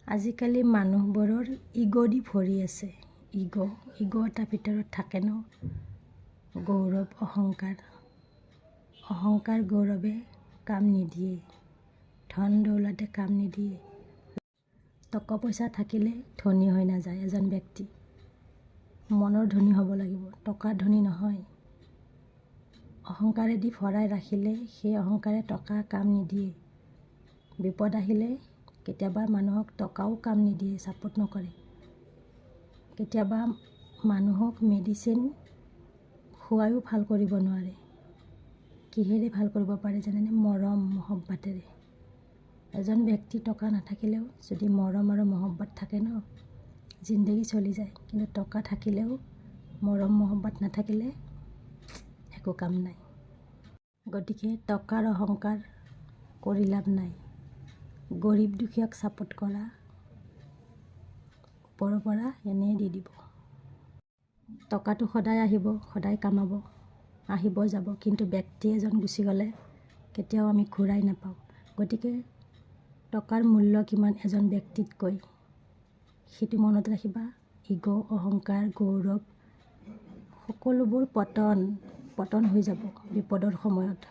আজিকালি মানুহবোৰৰ ইগ' দি ভৰি আছে। ইগ' এটাৰ ভিতৰত থাকে ন, গৌৰৱ, অহংকাৰ গৌৰৱে কাম নিদিয়ে, ধন দৌলতে কাম নিদিয়ে। টকা পইচা থাকিলে ধনী হৈ নাযায় এজন ব্যক্তি, মনৰ ধনী হ'ব লাগিব, টকাৰ ধনী নহয়। অহংকাৰেদি ভৰাই ৰাখিলে সেই অহংকাৰে টকা কাম নিদিয়ে। বিপদ আহিলে কেতিয়াবা মানুহক টকাও কাম নিদিয়ে, ছাপোৰ্ট নকৰে। কেতিয়াবা মানুহক মেডিচিন খুৱাইও ভাল কৰিব নোৱাৰে। কিহেৰে ভাল কৰিব পাৰে জানেনে? মৰম মহব্বতেৰে। এজন ব্যক্তি টকা নাথাকিলেও যদি মৰম আৰু মহব্বত থাকে ন, জিন্দগী চলি যায়। কিন্তু টকা থাকিলেও মৰম মহব্বত নাথাকিলে একো কাম নাই। গতিকে টকাৰ অহংকাৰ কৰি লাভ নাই। গৰীব দুখীয়াক ছাপোৰ্ট কৰা, ওপৰৰ পৰা এনেই দি দিব। টকাটো সদায় আহিব, সদায় কামাব, আহিব যাব, কিন্তু ব্যক্তি এজন গুচি গ'লে কেতিয়াও আমি ঘূৰাই নাপাওঁ। গতিকে টকাৰ মূল্য কিমান এজন ব্যক্তিতকৈ, সেইটো মনত ৰাখিবা। ইগ', অহংকাৰ, গৌৰৱ সকলোবোৰ পতন হৈ যাব বিপদৰ সময়ত।